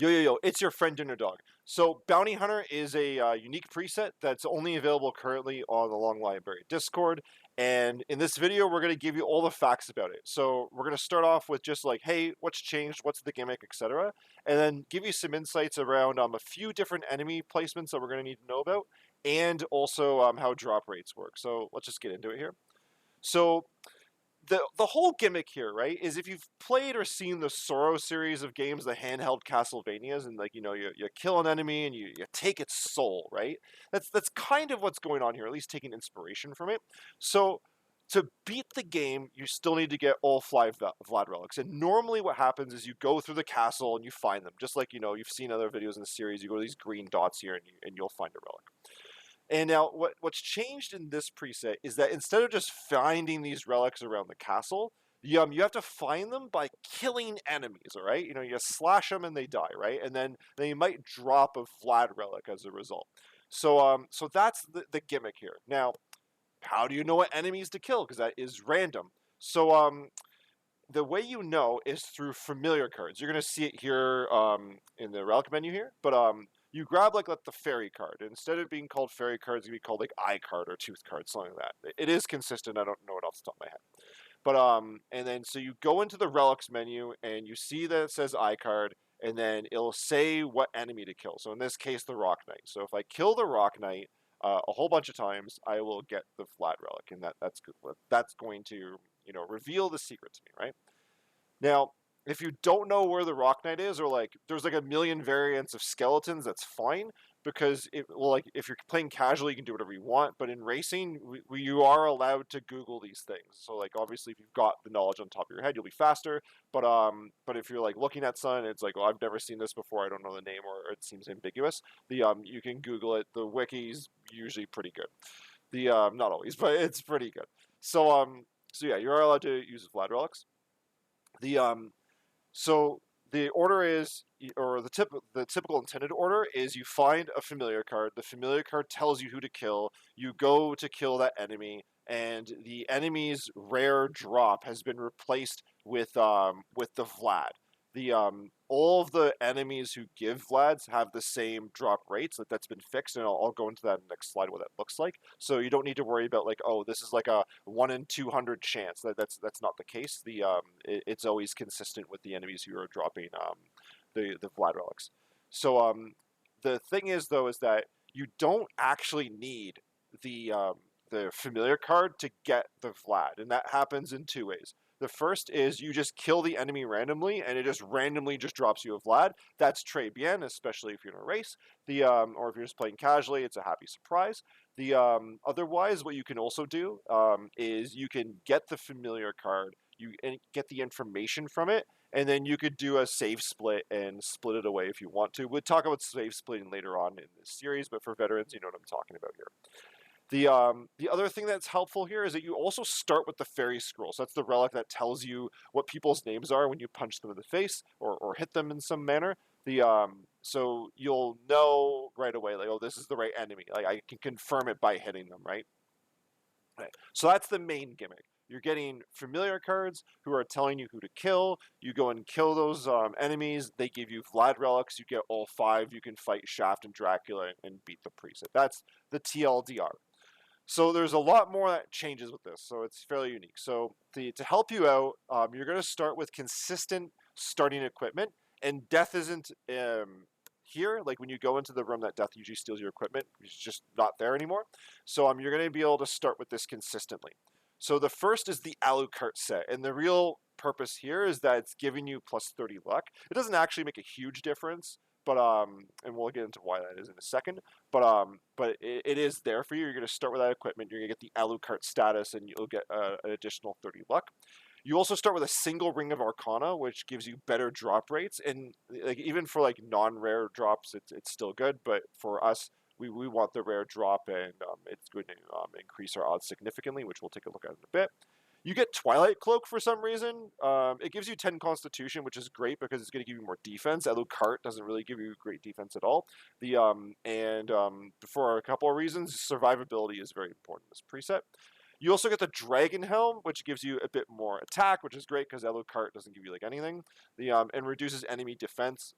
Yo, it's your friend Dinner Dog. So, Bounty Hunter is a unique preset that's only available currently on the Long Library Discord. And in this video, we're going to give you all the facts about it. So, we're going to start off with just like, hey, what's changed, what's the gimmick, etc. And then give you some insights around a few different enemy placements that we're going to need to know about, and also how drop rates work. So, let's just get into it here. So, the whole gimmick here, right, is if you've played or seen the Sorrow series of games, the handheld Castlevanias, and like you kill an enemy and you take its soul, right? That's kind of what's going on here, at least taking inspiration from it. So to beat the game, you still need to get all five Vlad relics. And normally what happens is you go through the castle and you find them. Just like, you've seen other videos in the series, you go to these green dots here and you'll find a relic. And now, what's changed in this preset is that instead of just finding these relics around the castle, you have to find them by killing enemies. All right, you slash them and they die, right? And then they might drop a Vlad relic as a result. So that's the gimmick here. Now, how do you know what enemies to kill? Because that is random. So the way you know is through familiar cards. You're gonna see it here in the relic menu here, but you grab like the fairy card. Instead of being called fairy card, it's gonna be called like eye card or tooth card, something like that. It is consistent. I don't know it off the top of my head, but and then so you go into the relics menu and you see that it says eye card, and then it'll say what enemy to kill. So in this case, the Rock Knight. So if I kill the Rock Knight a whole bunch of times, I will get the flat relic, and that's good. That's going to reveal the secret to me, right? Now, if you don't know where the Rock Knight is, or like there's like a million variants of skeletons, that's fine, because like if you're playing casually, you can do whatever you want. But in racing, you are allowed to Google these things. So like obviously, if you've got the knowledge on top of your head, you'll be faster. But if you're like looking at something, it's like, oh, I've never seen this before. I don't know the name, or it seems ambiguous. You can Google it. The wiki's usually pretty good. Not always, but it's pretty good. So yeah, you are allowed to use Vlad relics. The so the order is, or the typical intended order is, you find a familiar card. The familiar card tells you who to kill. You go to kill that enemy, and the enemy's rare drop has been replaced with the Vlad. The All of the enemies who give Vlads have the same drop rates. That's been fixed, and I'll go into that in the next slide what that looks like. So you don't need to worry about like, oh, this is like a 1 in 200 chance. That's not the case. It's always consistent with the enemies who are dropping the Vlad relics. So the thing is though is that you don't actually need the familiar card to get the Vlad, and that happens in two ways. The first is you just kill the enemy randomly, and it just randomly just drops you a Vlad. That's très bien, especially if you're in a race. Or if you're just playing casually, it's a happy surprise. Otherwise, what you can also do is you can get the familiar card, and get the information from it, and then you could do a save split and split it away if you want to. We'll talk about save splitting later on in this series, but for veterans, you know what I'm talking about here. The other thing that's helpful here is that you also start with the fairy scroll. So that's the relic that tells you what people's names are when you punch them in the face or hit them in some manner. So you'll know right away, like, oh, this is the right enemy. Like, I can confirm it by hitting them, right? Okay. So that's the main gimmick. You're getting familiar cards who are telling you who to kill. You go and kill those enemies. They give you Vlad relics. You get all 5. You can fight Shaft and Dracula and beat the preset. That's the TLDR. So there's a lot more that changes with this, so it's fairly unique. So to help you out, you're going to start with consistent starting equipment, and death isn't here. Like when you go into the room that death usually steals your equipment, it's just not there anymore. So you're going to be able to start with this consistently. So the first is the Alucard set, and the real purpose here is that it's giving you plus 30 luck. It doesn't actually make a huge difference, but and we'll get into why that is in a second. But it is there for you. You're going to start with that equipment. You're going to get the Alucard status, and you'll get an additional 30 luck. You also start with a single Ring of Arcana, which gives you better drop rates, and like even for like non-rare drops, it's still good. But for us, we want the rare drop, and it's going to increase our odds significantly, which we'll take a look at in a bit. You get Twilight Cloak for some reason. It gives you 10 Constitution, which is great because it's going to give you more defense. Alucard doesn't really give you great defense at all. For a couple of reasons, survivability is very important in this preset. You also get the Dragon Helm, which gives you a bit more attack, which is great because Alucard doesn't give you like anything. And reduces enemy defense.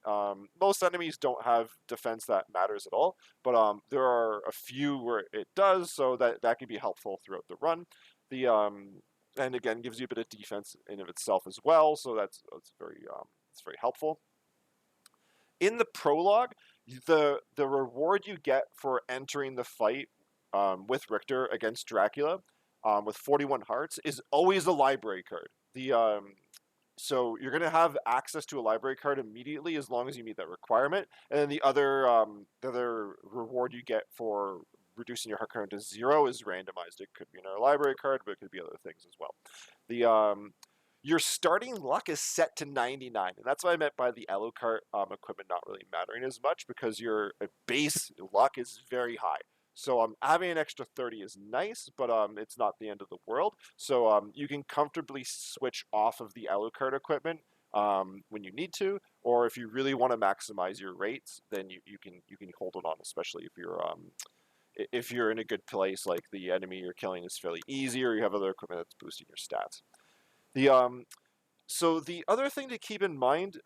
Most enemies don't have defense that matters at all, but there are a few where it does, so that can be helpful throughout the run. The and again gives you a bit of defense in of itself as well, so that's it's very helpful. In the prologue, the reward you get for entering the fight with Richter against Dracula with 41 hearts is always a library card. So you're going to have access to a library card immediately as long as you meet that requirement. And then the other reward you get for reducing your heart count to 0 is randomized. It could be another library card, but it could be other things as well. Your starting luck is set to 99, and that's what I meant by the Alucard equipment not really mattering as much, because your base luck is very high. So having an extra 30 is nice, but it's not the end of the world. So you can comfortably switch off of the Alucard equipment when you need to, or if you really want to maximize your rates, then you can hold it on, especially if you're in a good place, like the enemy you're killing is fairly easy, or you have other equipment that's boosting your stats. So the other thing to keep in mind,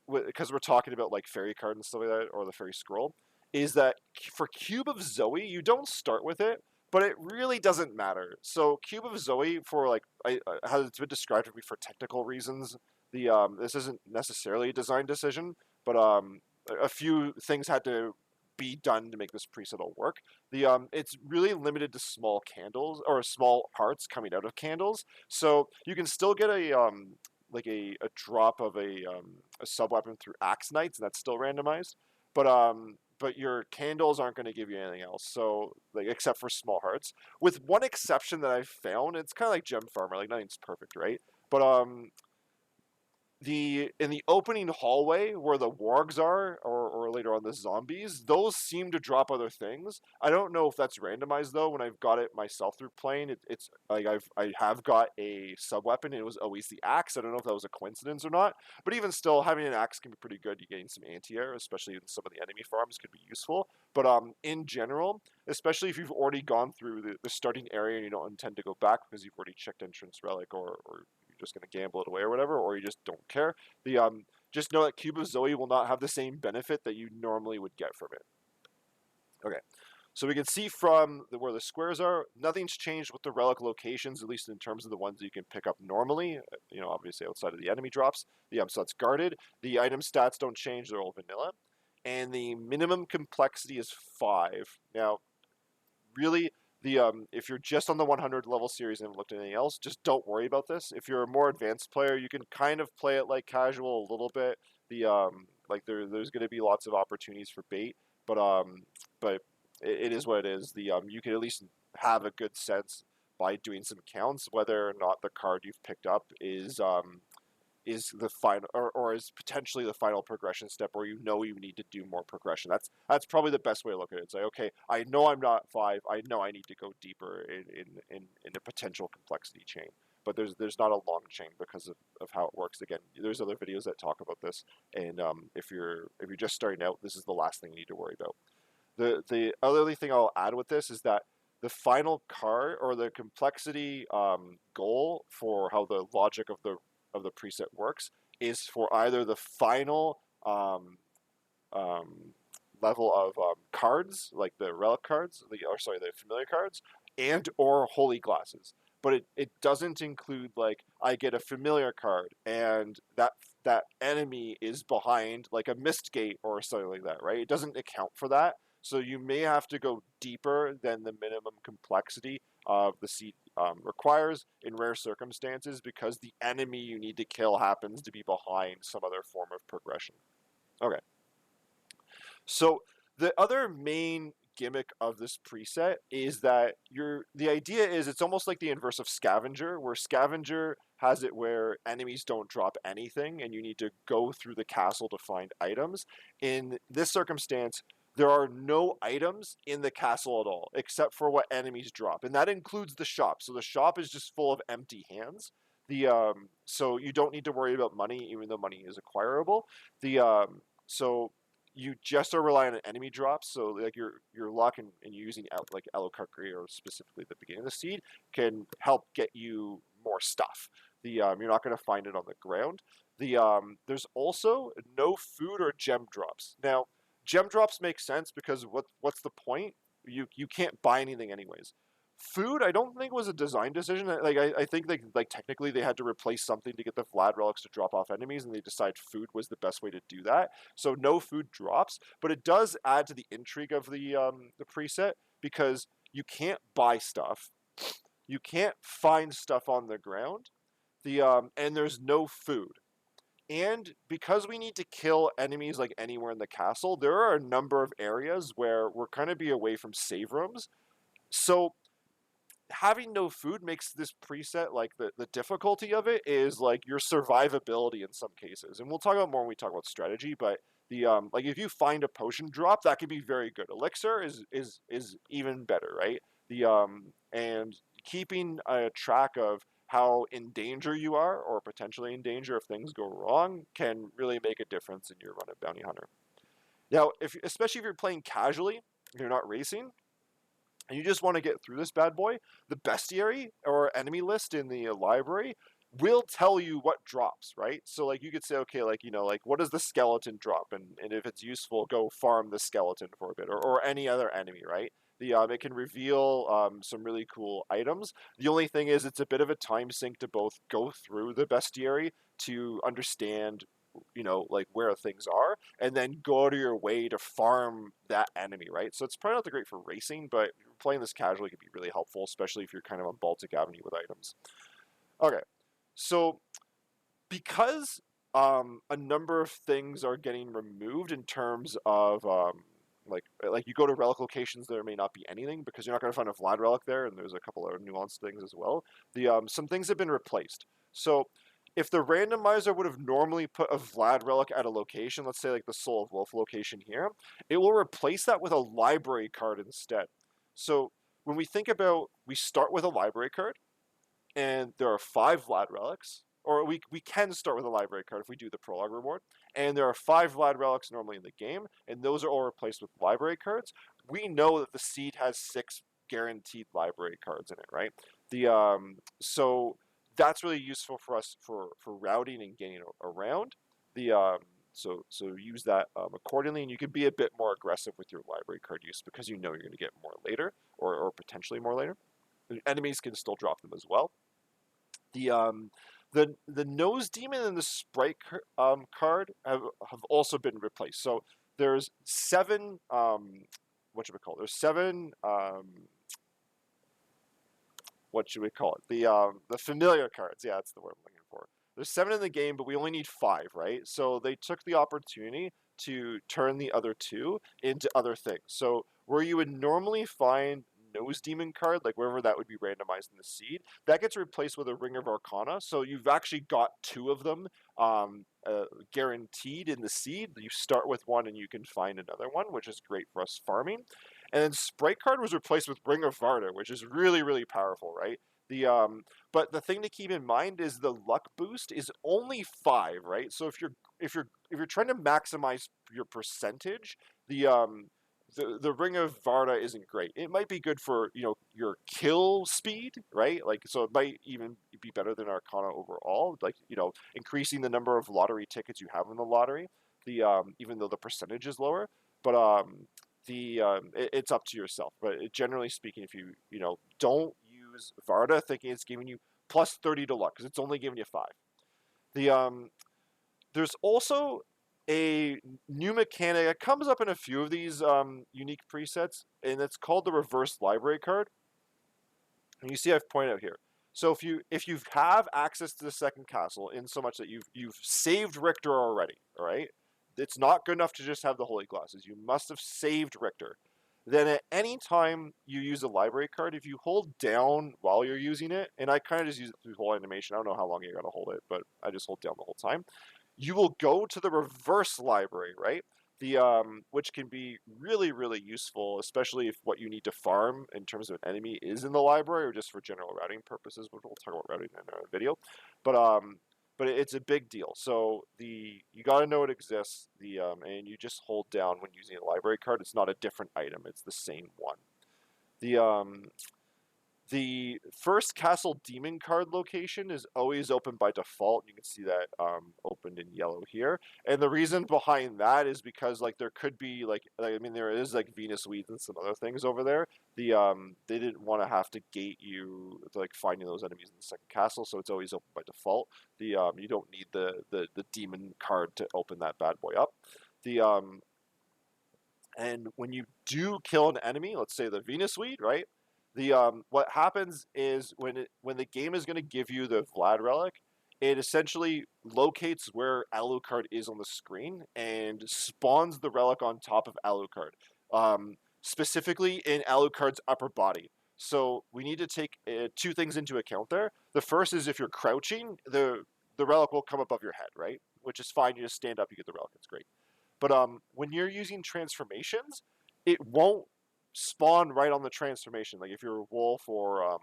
because we're talking about like fairy card and stuff like that, or the fairy scroll, is that for Cube of Zoe, you don't start with it, but it really doesn't matter. So Cube of Zoe, for like, how it's been described to me for technical reasons, this isn't necessarily a design decision, but a few things had to be done to make this preset all work. It's really limited to small candles or small hearts coming out of candles, so you can still get a drop of a sub weapon through Axe Knights, and that's still randomized. But your candles aren't going to give you anything else. So like except for small hearts, with one exception that I've found, it's kind of like Gem Farmer. Like nothing's perfect, right? But in the opening hallway where the wargs are, or later on the zombies, those seem to drop other things. I don't know if that's randomized though. When I've got it myself through playing, it's like I have got a sub weapon, and it was always the axe. I don't know if that was a coincidence or not, but even still, having an axe can be pretty good. You're getting some anti-air, especially in some of the enemy farms, could be useful. But in general, especially if you've already gone through the starting area and you don't intend to go back because you've already checked entrance relic, or just going to gamble it away or whatever, or you just don't care. Just know that Cube of Zoe will not have the same benefit that you normally would get from it. Okay, so we can see from where the squares are, nothing's changed with the relic locations, at least in terms of the ones that you can pick up normally. Obviously outside of the enemy drops. So it's guarded. The item stats don't change; they're all vanilla, and the minimum complexity is 5. Now, really, if you're just on the 100 level series and haven't looked at anything else, just don't worry about this. If you're a more advanced player, you can kind of play it like casual a little bit. There's going to be lots of opportunities for bait, but it is what it is. You can at least have a good sense by doing some counts whether or not the card you've picked up is the final, or is potentially the final progression step, or you need to do more progression. That's probably the best way to look at it. It's like, okay, I know I'm not 5. I know I need to go deeper in a potential complexity chain. But there's not a long chain because of how it works. Again, there's other videos that talk about this, and if you're just starting out, this is the last thing you need to worry about. The other thing I'll add with this is that the final card, or the complexity goal for how the logic of the preset works, is for either the final level of cards, like the relic cards, the familiar cards, and or holy glasses. But it doesn't include, like, I get a familiar card and that enemy is behind like a mist gate or something like that, right? It doesn't account for that. So you may have to go deeper than the minimum complexity of the seed requires in rare circumstances, because the enemy you need to kill happens to be behind some other form of progression. Okay. So the other main gimmick of this preset is that the idea is it's almost like the inverse of Scavenger, where Scavenger has it where enemies don't drop anything and you need to go through the castle to find items. In this circumstance, there are no items in the castle at all, except for what enemies drop, and that includes the shop. So the shop is just full of empty hands. So you don't need to worry about money, even though money is acquirable. So you just are relying on enemy drops. So like your luck and using like Alucard or specifically the beginning of the seed can help get you more stuff. You're not going to find it on the ground. There's also no food or gem drops. Now, gem drops make sense because what's the point? You can't buy anything anyways. Food, I don't think was a design decision. I think like technically they had to replace something to get the Vlad relics to drop off enemies, and they decided food was the best way to do that. So no food drops, but it does add to the intrigue of the preset because you can't buy stuff, you can't find stuff on the ground, and there's no food. And because we need to kill enemies like anywhere in the castle, there are a number of areas where we're kind of be away from save rooms. So having no food makes this preset like the difficulty of it is like your survivability in some cases, and we'll talk about more when we talk about strategy. But the like if you find a potion drop, that can be very good. Elixir is even better, right? And keeping a track of how in danger you are or potentially in danger if things go wrong can really make a difference in your run of bounty hunter. Now, especially if you're playing casually, if you're not racing and you just want to get through this bad boy, the bestiary or enemy list in the library will tell you what drops, right? So like you could say, okay, like, like what does the skeleton drop? And if it's useful, go farm the skeleton for a bit or any other enemy, right? It can reveal some really cool items. The only thing is it's a bit of a time sink to both go through the bestiary to understand like where things are, and then go out of your way to farm that enemy, right? So it's probably not the great for racing, but playing this casually can be really helpful, especially if you're kind of on Baltic Avenue with items. Okay, so because a number of things are getting removed in terms of like you go to relic locations, there may not be anything because you're not going to find a Vlad relic there, and there's a couple of nuanced things as well. Some things have been replaced. So if the randomizer would have normally put a Vlad relic at a location, let's say like the Soul of Wolf location here, it will replace that with a library card instead. So when we think about, we start with a library card, and there are 5 Vlad relics, or we can start with a library card if we do the prologue reward, and there are 5 Vlad relics normally in the game, and those are all replaced with library cards. We know that the seed has 6 guaranteed library cards in it, right? So that's really useful for us for routing and getting around. So use that accordingly, and you can be a bit more aggressive with your library card use because you know you're going to get more later, or potentially more later. Enemies can still drop them as well. The nose demon and the sprite card have also been replaced. So there's 7 what should we call it? There's 7 what should we call it? The familiar cards. Yeah, that's the word I'm looking for. There's 7 in the game, but we only need 5, right? So they took the opportunity to turn the other 2 into other things. So where you would normally find Nose Demon card, like wherever that would be randomized in the seed, that gets replaced with a Ring of Arcana. So you've actually got 2 of them guaranteed in the seed. You start with one and you can find another one, which is great for us farming. And then Sprite card was replaced with Ring of Varda, which is really, really powerful, right? But the thing to keep in mind is the luck boost is only 5, right? So if you're trying to maximize your percentage, the Ring of Varda isn't great. It might be good for your kill speed, right? Like so it might even be better than Arcana overall. Like increasing the number of lottery tickets you have in the lottery. Even though the percentage is lower, but it's up to yourself. But generally speaking, if you don't use Varda thinking it's giving you plus 30 to luck because it's only giving you 5. There's also a new mechanic that comes up in a few of these unique presets, and it's called the reverse library card. And you see I've pointed out here. So if you have access to the second castle in so much that you've saved Richter already, all right? It's not good enough to just have the holy glasses. You must have saved Richter. Then at any time you use a library card, if you hold down while you're using it, and I kind of just use it through the whole animation. I don't know how long you gotta hold it, but I just hold down the whole time. You will go to the reverse library, right? Which can be really, really useful, especially if what you need to farm in terms of an enemy is in the library or just for general routing purposes, which we'll talk about routing in a video. But but it's a big deal. So you got to know it exists. And you just hold down when using a library card. It's not a different item; it's the same one. The the first castle demon card location is always open by default. You can see that opened in yellow here. And the reason behind that is because like there could be I mean there is like Venus weeds and some other things over there. They didn't want to have to gate you to, like finding those enemies in the second castle, so it's always open by default. You don't need the demon card to open that bad boy up. The and when you do kill an enemy, let's say the Venus weed, right? What happens is when the game is going to give you the Vlad relic, it essentially locates where Alucard is on the screen and spawns the relic on top of Alucard, specifically in Alucard's upper body. So we need to take two things into account there. The first is if you're crouching, the relic will come above your head, right? Which is fine. You just stand up, you get the relic. It's great. But when you're using transformations, it won't spawn right on the transformation. Like if you're a wolf or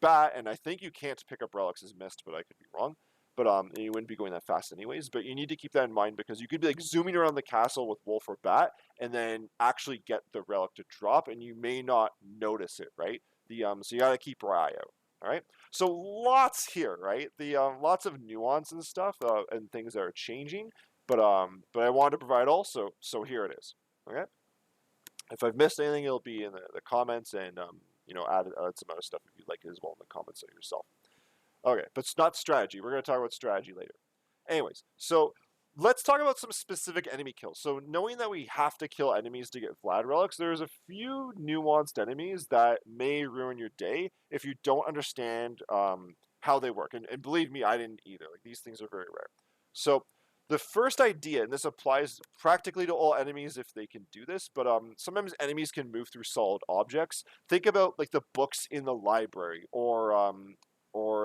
bat, and I think you can't pick up relics as mist, but I could be wrong. But you wouldn't be going that fast anyways. But you need to keep that in mind because you could be like zooming around the castle with wolf or bat, and then actually get the relic to drop, and you may not notice it, right? So you got to keep your eye out. All right. So lots here, right? Lots of nuance and stuff and things that are changing. But I wanted to provide also, so here it is. Okay. If I've missed anything, it'll be in the comments, and add some other stuff if you'd like it as well in the comments yourself. Okay, but it's not strategy. We're going to talk about strategy later. Anyways, so let's talk about some specific enemy kills. So knowing that we have to kill enemies to get Vlad relics, there's a few nuanced enemies that may ruin your day if you don't understand how they work. And believe me, I didn't either. Like these things are very rare. So the first idea, and this applies practically to all enemies if they can do this, but sometimes enemies can move through solid objects. Think about like the books in the library, or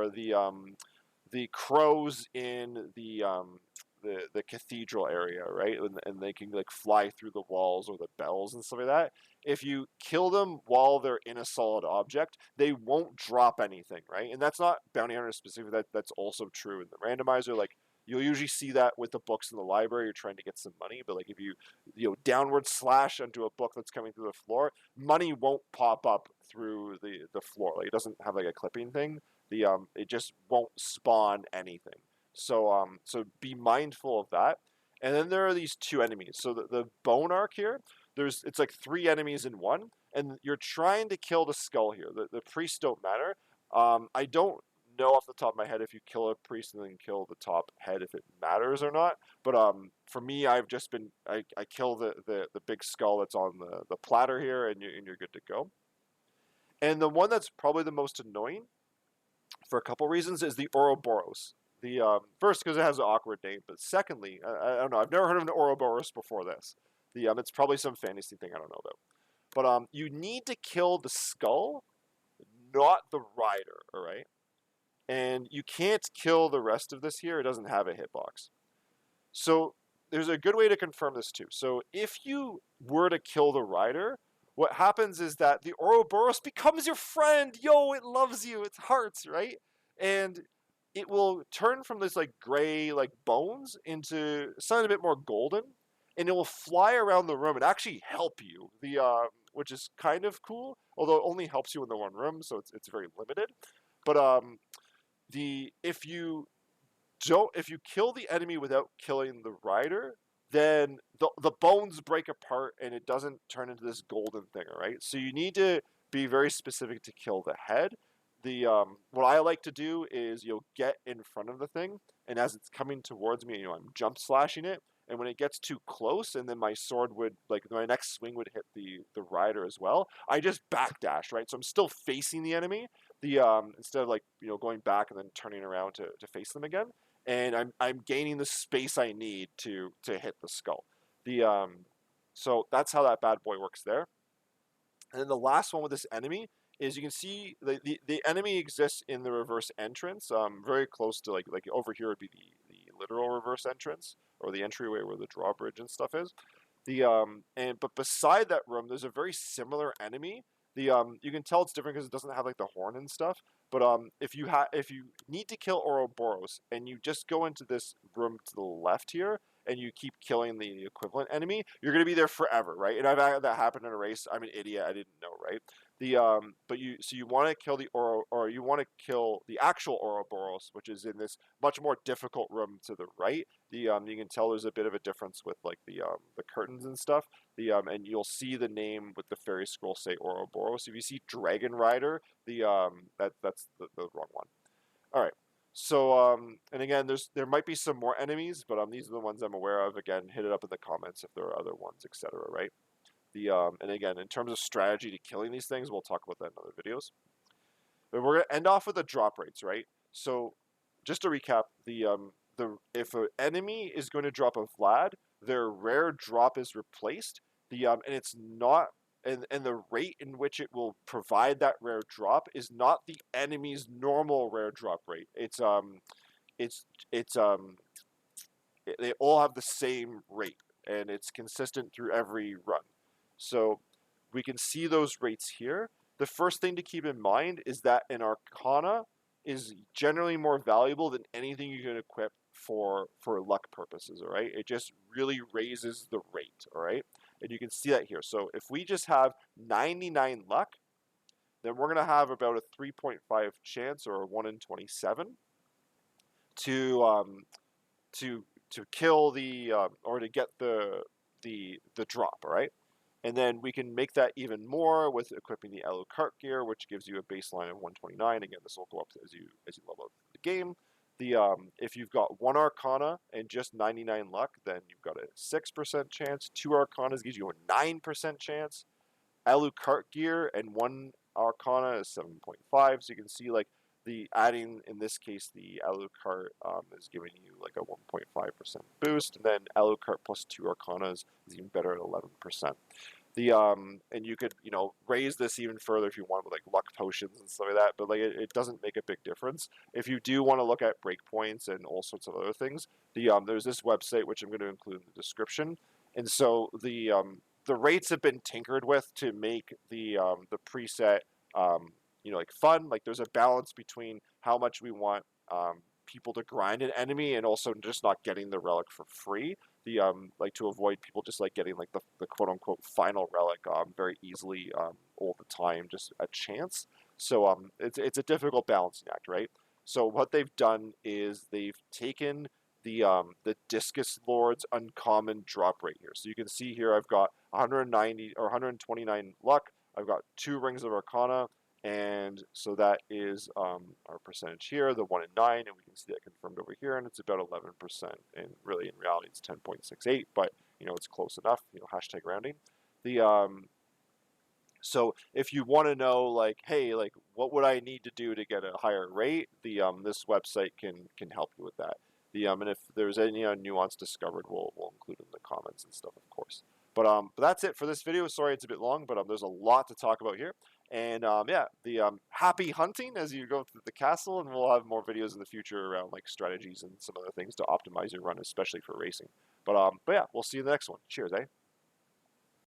the crows in the cathedral area, right? And they can like fly through the walls, or the bells and stuff like that. If you kill them while they're in a solid object, they won't drop anything, right? And that's not bounty hunter specific. That's also true in the randomizer. Like you'll usually see that with the books in the library. You're trying to get some money, but like if you downward slash onto a book that's coming through the floor, money won't pop up through the floor. Like it doesn't have like a clipping thing. It just won't spawn anything. So be mindful of that. And then there are these two enemies. So the bone arc here, it's like three enemies in one, and you're trying to kill the skull here. The priests don't matter. I don't know off the top of my head if you kill a priest and then kill the top head if it matters or not. But for me, I've just been I kill the big skull that's on the platter here, and you're good to go. And the one that's probably the most annoying for a couple reasons is the Ouroboros. First, because it has an awkward name, but secondly, I don't know. I've never heard of an Ouroboros before this. It's probably some fantasy thing I don't know about. But you need to kill the skull, not the rider. All right, and you can't kill the rest of this here. It doesn't have a hitbox. So there's a good way to confirm this too. So if you were to kill the rider, what happens is that the Ouroboros becomes your friend. Yo, it loves you. It's hearts, right? And it will turn from this like gray like bones into something a bit more golden, and it will fly around the room and actually help you. Which is kind of cool, although it only helps you in the one room, so it's very limited. But if you kill the enemy without killing the rider, then the bones break apart and it doesn't turn into this golden thing, all right? So you need to be very specific to kill the head. What I like to do is get in front of the thing, and as it's coming towards me, I'm jump slashing it, and when it gets too close, and then my sword would my next swing would hit the rider as well, I just backdash, right? So I'm still facing the enemy, instead of going back and then turning around to face them again, and I'm gaining the space I need to hit the skull. So that's how that bad boy works there. And then the last one with this enemy is you can see the enemy exists in the reverse entrance, very close to like over here would be the literal reverse entrance, or the entryway where the drawbridge and stuff is. But beside that room, there's a very similar enemy You can tell it's different because it doesn't have like the horn and stuff. But if you need to kill Ouroboros and you just go into this room to the left here and you keep killing the equivalent enemy, you're gonna be there forever, right? And I've had that happen in a race. I'm an idiot. I didn't know, right? But you want to kill the or you want to kill the actual Ouroboros, which is in this much more difficult room to the right. You can tell there's a bit of a difference with like the curtains and stuff. And you'll see the name with the fairy scroll say Ouroboros. If you see Dragon Rider, that's the wrong one. All right. So and again, there might be some more enemies, but these are the ones I'm aware of. Again, hit it up in the comments if there are other ones, etc. Right? And again, in terms of strategy to killing these things, we'll talk about that in other videos. But we're gonna end off with the drop rates, right? So just to recap, if an enemy is going to drop a Vlad, their rare drop is replaced. And it's not and the rate in which it will provide that rare drop is not the enemy's normal rare drop rate. It's they all have the same rate and it's consistent through every run. So we can see those rates here. The first thing to keep in mind is that an Arcana is generally more valuable than anything you can equip for luck purposes, all right? It just really raises the rate, all right? And you can see that here. So if we just have 99 luck, then we're going to have about a 3.5 chance or a 1 in 27 to kill the or to get the drop, all right? And then we can make that even more with equipping the Alucard gear, which gives you a baseline of 129. Again, this will go up as you level up the game. If you've got one Arcana and just 99 luck, then you've got a 6% chance. Two Arcanas gives you a 9% chance. Alucard gear and one Arcana is 7.5. So you can see like the adding, in this case, the Alucard is giving you like a 1.5% boost, and then Alucard plus two Arcanas is even better at 11%. And you could raise this even further if you want with like luck potions and stuff like that, but like it doesn't make a big difference. If you do want to look at breakpoints and all sorts of other things, there's this website which I'm going to include in the description, and so the rates have been tinkered with to make the preset like fun. Like there's a balance between how much we want people to grind an enemy and also just not getting the relic for free. Like to avoid people just like getting like the quote unquote final relic very easily all the time, just a chance. So it's a difficult balancing act, right? So what they've done is they've taken the Discus Lord's uncommon drop rate here. So you can see here I've got 190 or 129 luck. I've got 2 rings of Arcana, and so that is our percentage here, the 1 in 9, and we can see that confirmed over here, and it's about 11%. And really, in reality, it's 10.68, but it's close enough. Hashtag rounding. So if you want to know, like, hey, like, what would I need to do to get a higher rate? This website can help you with that. And if there's any nuance discovered, we'll include it in the comments and stuff, of course. But that's it for this video. Sorry it's a bit long, but there's a lot to talk about here. And yeah, happy hunting as you go through the castle, and we'll have more videos in the future around like strategies and some other things to optimize your run, especially for racing. But yeah, we'll see you in the next one. Cheers, eh?